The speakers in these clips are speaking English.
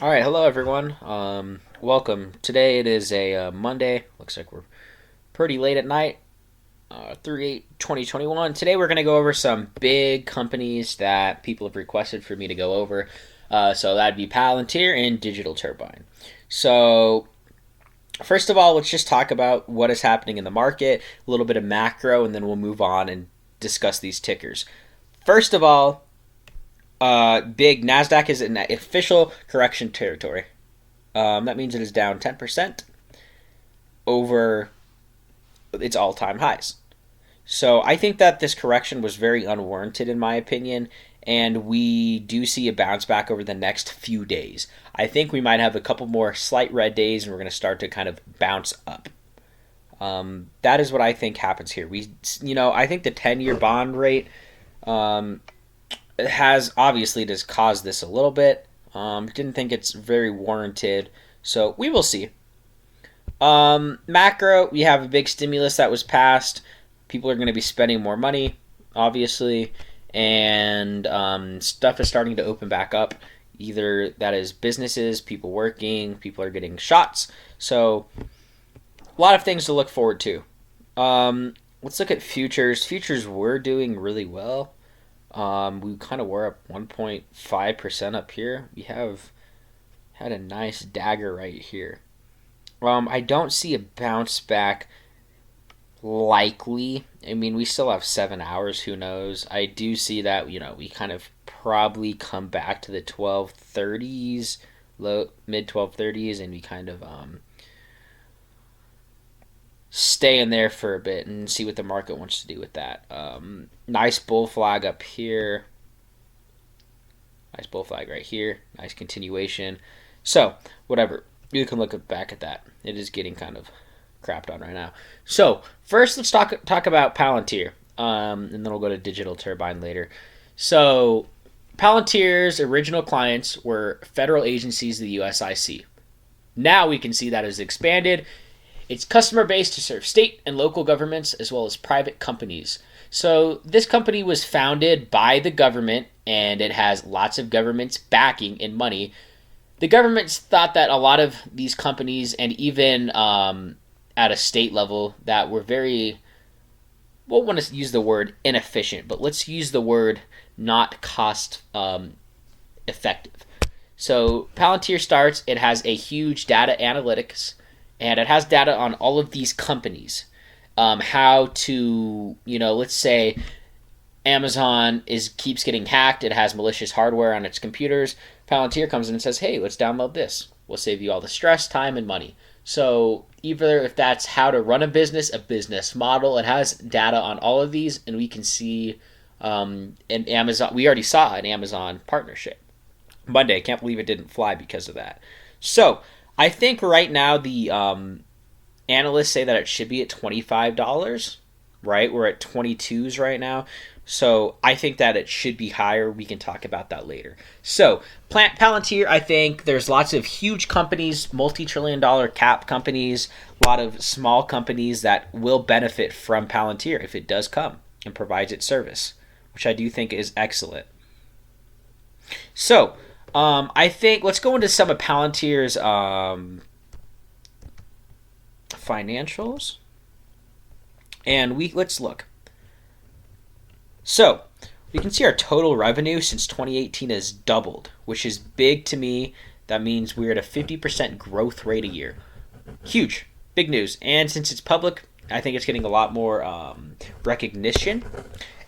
All right, hello everyone. Welcome. Today it is a Monday. Looks like we're pretty late at night. 3/8/2021. Today we're going to go over some big companies that people have requested for me to go over. So that'd be Palantir and Digital Turbine. So first of all, let's just talk about what is happening in the market, a little bit of macro, and then we'll move on and discuss these tickers. First of all, big Nasdaq is in official correction territory. That means it is down 10% over its all-time highs. So I think that this correction was very unwarranted in my opinion, and we do see a bounce back over the next few days. I think we might have a couple more slight red days, and we're going to start to kind of bounce up. That is what I think happens here. I think the 10-year bond rate has obviously just caused this a little bit. Didn't think it's very warranted, so we will see. Macro, we have a big stimulus that was passed. People are going to be spending more money, obviously, and stuff is starting to open back up. Either that is businesses, people working, people are getting shots. So a lot of things to look forward to. Let's look at futures. Futures were doing really well. We kind of were up 1.5% up here. We have had a nice dagger right here. I don't see a bounce back likely. I mean, we still have 7 hours. Who knows? I do see that, we kind of probably come back to the 1230s, mid 1230s, and we kind of stay in there for a bit and see what the market wants to do with that. Nice bull flag up here. Nice bull flag right here. Nice continuation. So, whatever. You can look back at that. It is getting kind of crapped on right now. So, first let's talk about Palantir. And then we'll go to Digital Turbine later. So, Palantir's original clients were federal agencies of the USIC. Now we can see that has expanded its customer base to serve state and local governments as well as private companies. So this company was founded by the government, and it has lots of governments backing and money. The governments thought that a lot of these companies, and even at a state level, that were very, won't want to use the word inefficient, but let's use the word not cost effective. So Palantir starts, it has a huge data analytics, and it has data on all of these companies. How to, let's say Amazon keeps getting hacked. It has malicious hardware on its computers. Palantir comes in and says, hey, let's download this. We'll save you all the stress, time, and money. So either if that's how to run a business model, it has data on all of these, and we can see an Amazon. We already saw an Amazon partnership Monday. I can't believe it didn't fly because of that. So I think right now the analysts say that it should be at $25, right? We're at 22s right now. So I think that it should be higher. We can talk about that later. So Palantir, I think there's lots of huge companies, multi-trillion-dollar cap companies, a lot of small companies that will benefit from Palantir if it does come and provides its service, which I do think is excellent. So I think let's go into some of Palantir's financials, and let's look. So we can see our total revenue since 2018 has doubled, which is big to me. That means we're at a 50% growth rate a year. Huge, big news. And since it's public, I think it's getting a lot more recognition.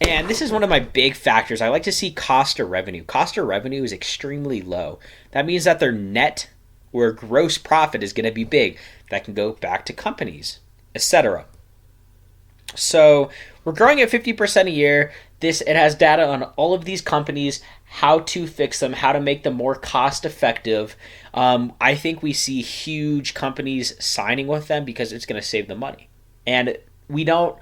And this is one of my big factors. I like to see cost of revenue. Cost of revenue is extremely low. That means that their net or gross profit is going to be big. That can go back to companies, etc. So we're growing at 50% a year. It has data on all of these companies, how to fix them, how to make them more cost effective. I think we see huge companies signing with them because it's going to save them money. And we don't.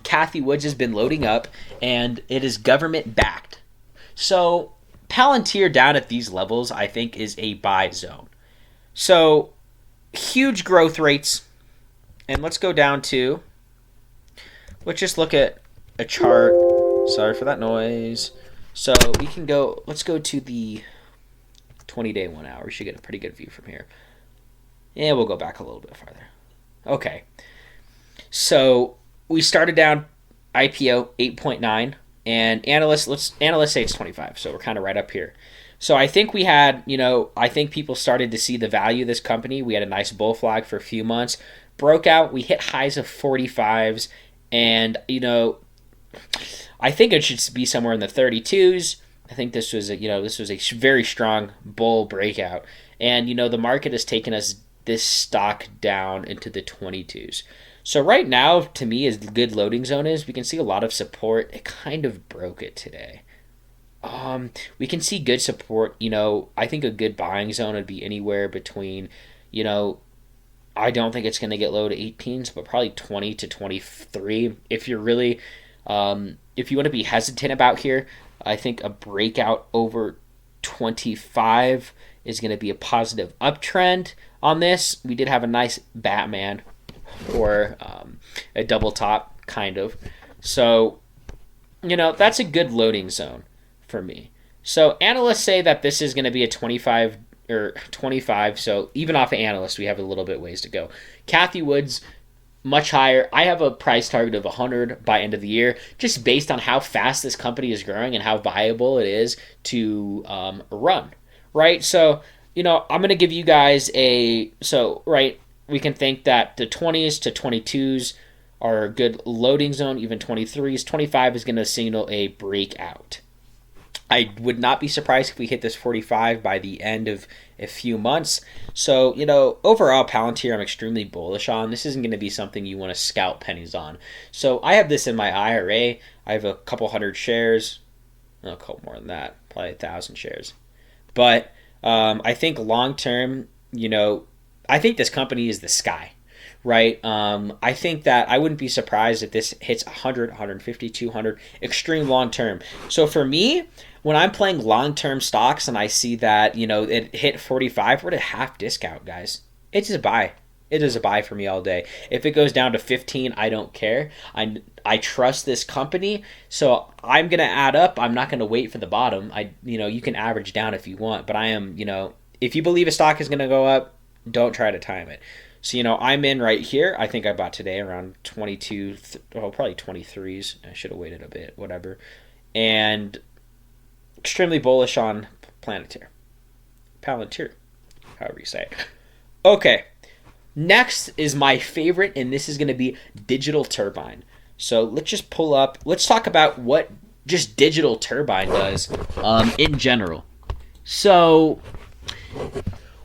Kathy Woods has been loading up, and it is government backed. So Palantir down at these levels, I think, is a buy zone. So huge growth rates. And let's go down to, let's just look at a chart. Sorry for that noise. So we can go, let's go to the 20-day 1 hour. We should get a pretty good view from here. And we'll go back a little bit farther. Okay. So we started down IPO 8.9, and analysts say it's 25. So we're kind of right up here. So I think we had, I think people started to see the value of this company. We had a nice bull flag for a few months, broke out. We hit highs of 45s, and I think it should be somewhere in the 32s. I think this was a very strong bull breakout, and the market has taken this stock down into the 22s. So right now, to me, as good loading zone is, we can see a lot of support. It kind of broke it today. We can see good support. I think a good buying zone would be anywhere between, I don't think it's going to get low to 18s, but probably 20 to 23. If you're really, if you want to be hesitant about here, I think a breakout over 25 is going to be a positive uptrend on this. We did have a nice Batman or a double top kind of. So, that's a good loading zone for me. So analysts say that this is going to be a 25 or 25. So even off of analysts, we have a little bit ways to go. Kathy Wood's much higher. I have a price target of 100 by end of the year, just based on how fast this company is growing and how viable it is to run. Right. So, I'm going to give you guys we can think that the 20s to 22s are a good loading zone, even 23s. 25 is going to signal a breakout. I would not be surprised if we hit this 45 by the end of a few months. So, overall, Palantir, I'm extremely bullish on. This isn't going to be something you want to scalp pennies on. So, I have this in my IRA. I have a couple hundred shares. No, a couple more than that. Probably 1,000 shares. But I think long term, I think this company is the sky. Right? I think that I wouldn't be surprised if this hits 100, 150, 200, extreme long term. So for me, when I'm playing long-term stocks and I see that, it hit 45, we're at a half discount, guys. It's a buy. It is a buy for me all day. If it goes down to 15, I don't care. I trust this company, so I'm going to add up. I'm not going to wait for the bottom. You can average down if you want, but I am, if you believe a stock is going to go up, don't try to time it. So, I'm in right here. I think I bought today around 22, probably 23s. I should have waited a bit, whatever. And extremely bullish on Palantir, however you say it. Okay, next is my favorite, and this is going to be Digital Turbine. So let's just let's talk about what just Digital Turbine does in general. So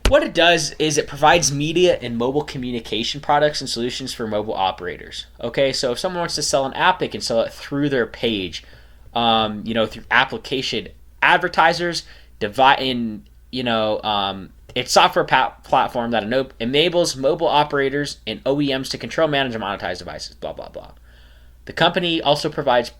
what it does is it provides media and mobile communication products and solutions for mobile operators. Okay, so if someone wants to sell an app, they can sell it through their page, through application. Advertisers it's software platform that enables mobile operators and OEMs to control, manage, and monetize devices, blah, blah, blah. The company also provides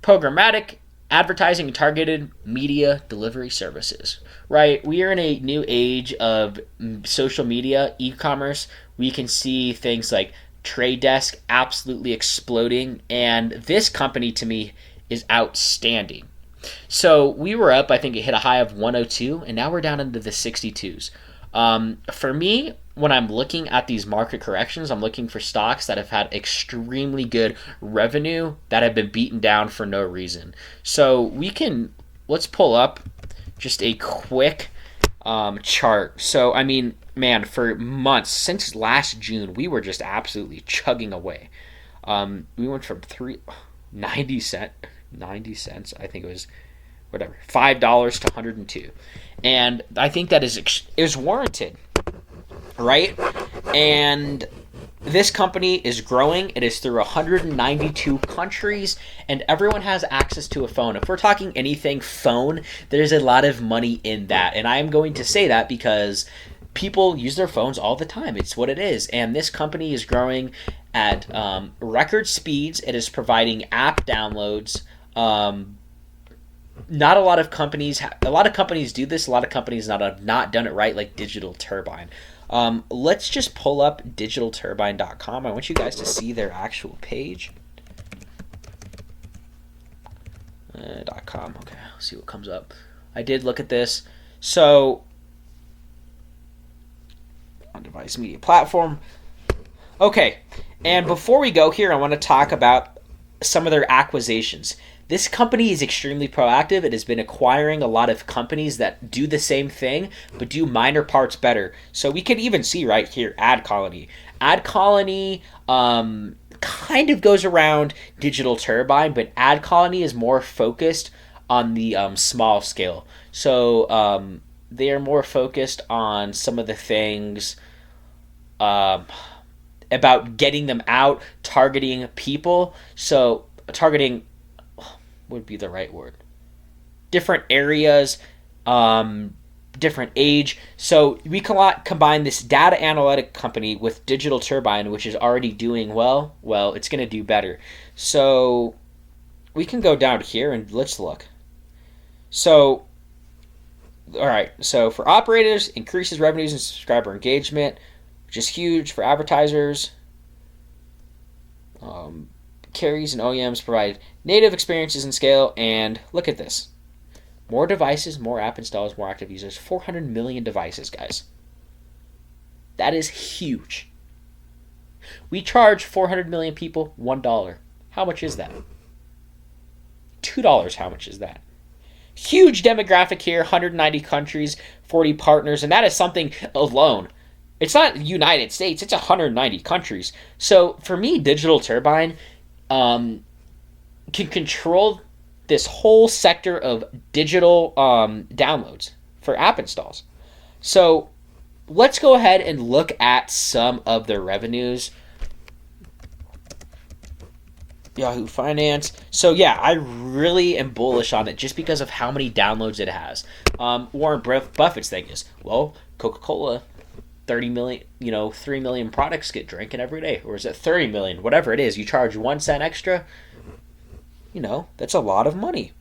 programmatic advertising and targeted media delivery services, right? We are in a new age of social media, e-commerce. We can see things like Trade Desk absolutely exploding, and this company to me is outstanding. So we were up, I think it hit a high of 102, and now we're down into the 62s. For me, when I'm looking at these market corrections, I'm looking for stocks that have had extremely good revenue that have been beaten down for no reason. So let's pull up just a quick chart. So, for months, since last June, we were just absolutely chugging away. We went from 90 cents, I think it was, whatever, $5 to 102. And I think that is warranted, right? And this company is growing. It is through 192 countries, and everyone has access to a phone. If we're talking anything phone, there's a lot of money in that. And I'm going to say that because people use their phones all the time. It's what it is. And this company is growing at record speeds. It is providing app downloads. Not a lot of companies. A lot of companies do this. A lot of companies have not done it right, like Digital Turbine. Let's just pull up digitalturbine.com. I want you guys to see their actual page. .com. Okay, let's see what comes up. I did look at this. So device media platform. Okay, and before we go here, I want to talk about some of their acquisitions. This company is extremely proactive. It has been acquiring a lot of companies that do the same thing, but do minor parts better. So we can even see right here, Ad Colony. Ad Colony kind of goes around Digital Turbine, but Ad Colony is more focused on the small scale. So they are more focused on some of the things about getting them out, targeting people. So targeting would be the right word. Different areas, different age. So we can combine this data analytic company with Digital Turbine, which is already doing well. Well, it's going to do better. So we can go down here and let's look. So, all right. So for operators, increases revenues and subscriber engagement, which is huge for advertisers. Carriers and OEMs provide native experiences and scale, and look at this. More devices, more app installs, more active users. 400 million devices, guys. That is huge. We charge 400 million people $1. How much is that? $2. How much is that? Huge demographic here, 190 countries, 40 partners, and that is something alone. It's not United States, it's 190 countries. So for me, Digital Turbine can control this whole sector of digital downloads for app installs. So let's go ahead and look at some of their revenues. Yahoo Finance. So yeah, I really am bullish on it just because of how many downloads it has. Warren Buffett's thing is, well, Coca-Cola, 30 million, 3 million products get drinking every day. Or is it 30 million? Whatever it is, you charge 1 cent extra. That's a lot of money.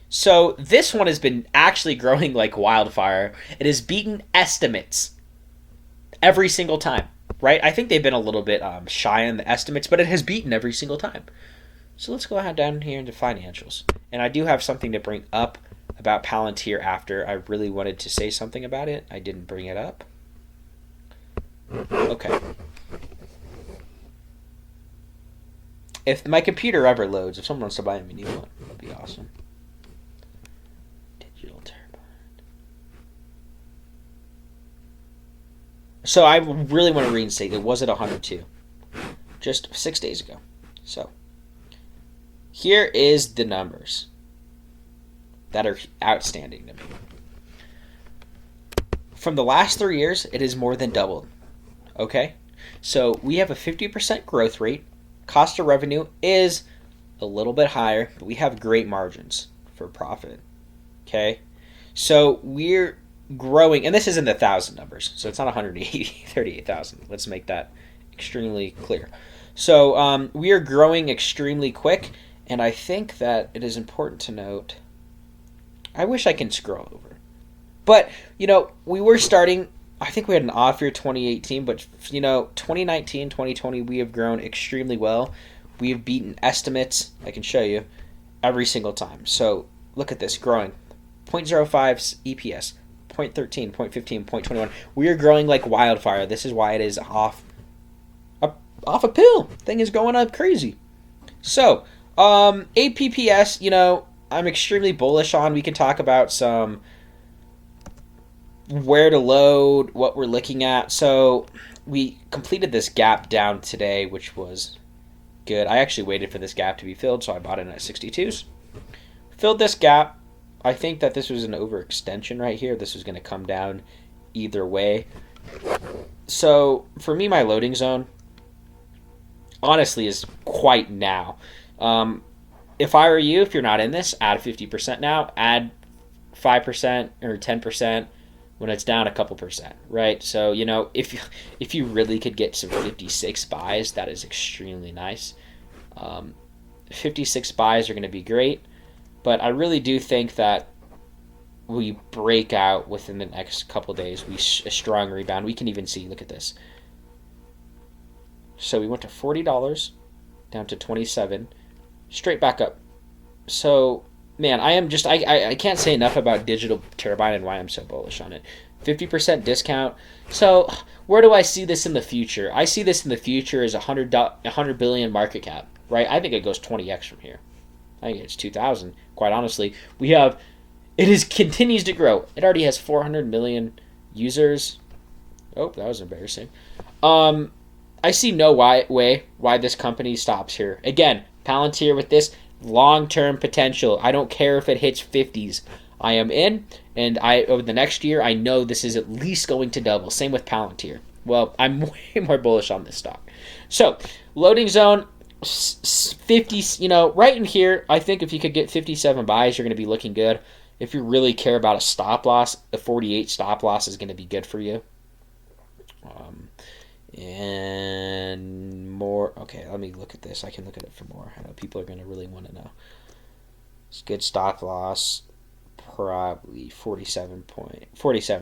So this one has been actually growing like wildfire. It has beaten estimates every single time, right? I think they've been a little bit shy on the estimates, but it has beaten every single time. So let's go ahead down here into financials. And I do have something to bring up about Palantir after. I really wanted to say something about it. I didn't bring it up. Okay. If my computer ever loads, if someone wants to buy a new one, that'd be awesome. Digital Turbine. So I really want to reinstate. It was at 102. Just 6 days ago. So here is the numbers that are outstanding to me. From the last 3 years, it has more than doubled. Okay? So we have a 50% growth rate. Cost of revenue is a little bit higher, but we have great margins for profit. Okay? So we're growing, and this is in the 1,000 numbers, so it's not 138,000. Let's make that extremely clear. So we are growing extremely quick, and I think that it is important to note, I wish I can scroll over. But, we were starting, I think we had an off year 2018, but, 2019, 2020, we have grown extremely well. We have beaten estimates, I can show you, every single time. So look at this, growing. 0.05 EPS, 0.13, 0.15, 0.21. We are growing like wildfire. This is why it is off a pill. Thing is going up crazy. So, APPS, I'm extremely bullish on. We can talk about some where to load, what we're looking at. So we completed this gap down today, which was good. I actually waited for this gap to be filled, so I bought it at 62s. Filled this gap. I think that this was an overextension right here. This was going to come down either way. So for me, my loading zone, honestly, is quite now. If I were you, if you're not in this, add 50% now. Add 5% or 10% when it's down a couple percent, right? So, if you really could get some 56 buys, that is extremely nice. 56 buys are going to be great, but I really do think that we break out within the next couple days. A strong rebound. We can even see, look at this. So we went to $40, down to $27, straight back up. So, man, I can't say enough about Digital Turbine and why I'm so bullish on it. 50% discount. So where do I see this in the future? I see this in the future as a 100 billion market cap, right? I think it goes 20x from here. I think it's 2,000. Quite honestly, continues to grow. It already has 400 million users. Oh, that was embarrassing. I see no way why this company stops here. Again, Palantir with this long-term potential. I don't care if it hits 50s. I am in, and over the next year, I know this is at least going to double. Same with Palantir. Well, I'm way more bullish on this stock. So, loading zone, 50, right in here, I think if you could get 57 buys, you're going to be looking good. If you really care about a stop loss, a 48 stop loss is going to be good for you. And more. Okay, let me look at this. I can look at it for more. I know people are going to really want to know. It's good stop loss. Probably 47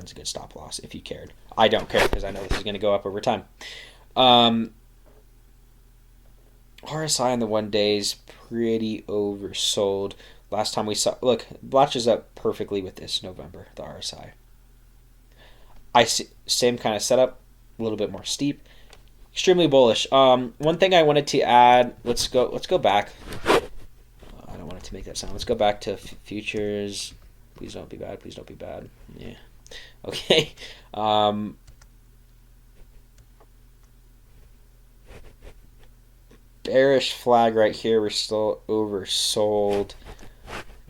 is a good stop loss if you cared. I don't care because I know this is going to go up over time. RSI on the 1 days pretty oversold. Last time we saw, look, matches up perfectly with this November, the RSI. I see same kind of setup, a little bit more steep. Extremely bullish. One thing I wanted to add, let's go back. I don't want it to make that sound. Let's go back to futures. Please don't be bad. Please don't be bad. Yeah. Okay. Bearish flag right here. We're still oversold.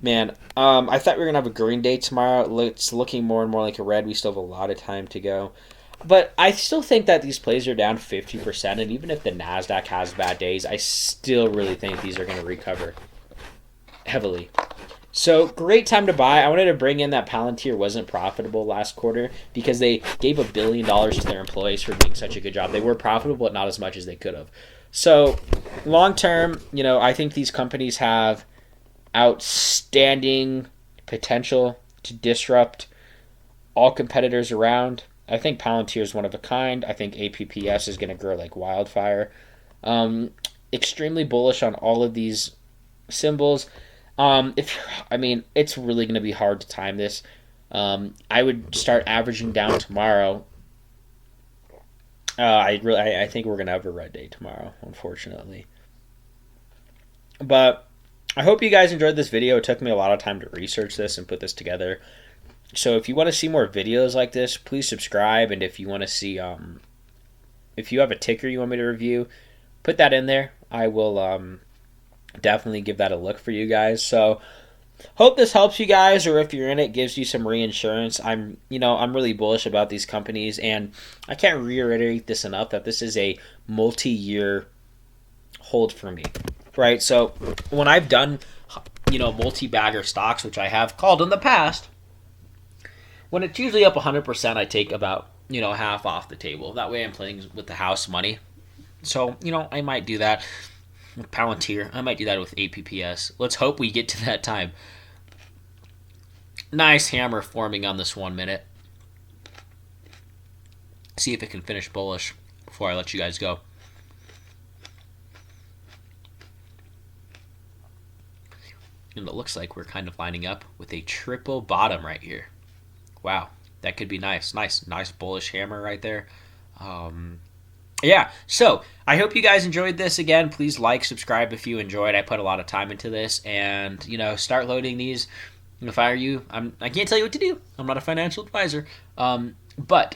Man, I thought we were going to have a green day tomorrow. It's looking more and more like a red. We still have a lot of time to go. But I still think that these plays are down 50%. And even if the NASDAQ has bad days, I still really think these are going to recover heavily. So, great time to buy. I wanted to bring in that Palantir wasn't profitable last quarter because they gave $1 billion to their employees for doing such a good job. They were profitable, but not as much as they could have. So, long term, I think these companies have outstanding potential to disrupt all competitors around. I think Palantir is one of a kind. I think APPS is going to grow like wildfire. Extremely bullish on all of these symbols. It's really going to be hard to time this. I would start averaging down tomorrow. I think we're going to have a red day tomorrow, unfortunately. But I hope you guys enjoyed this video. It took me a lot of time to research this and put this together. So if you want to see more videos like this, please subscribe. And if you want to see, if you have a ticker you want me to review, put that in there. I will definitely give that a look for you guys. So hope this helps you guys, or if you're in it, gives you some reinsurance. I'm really bullish about these companies, and I can't reiterate this enough that this is a multi-year hold for me, right? So when I've done, multi-bagger stocks, which I have called in the past, when it's usually up 100%, I take about, half off the table. That way I'm playing with the house money. So, I might do that with Palantir. I might do that with APPS. Let's hope we get to that time. Nice hammer forming on this 1 minute. See if it can finish bullish before I let you guys go. And it looks like we're kind of lining up with a triple bottom right here. Wow, that could be nice. Nice bullish hammer right there. Yeah, so I hope you guys enjoyed this. Again, please like, subscribe if you enjoyed. I put a lot of time into this, and start loading these. If I were you, I can't tell you what to do. I'm not a financial advisor, but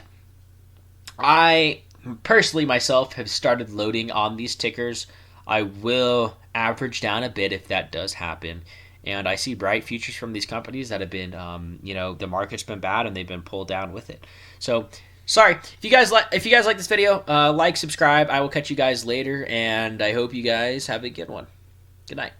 I personally myself have started loading on these tickers. I will average down a bit if that does happen. And I see bright futures from these companies that have been, the market's been bad and they've been pulled down with it. So, sorry. If you guys like this video, like, subscribe. I will catch you guys later, and I hope you guys have a good one. Good night.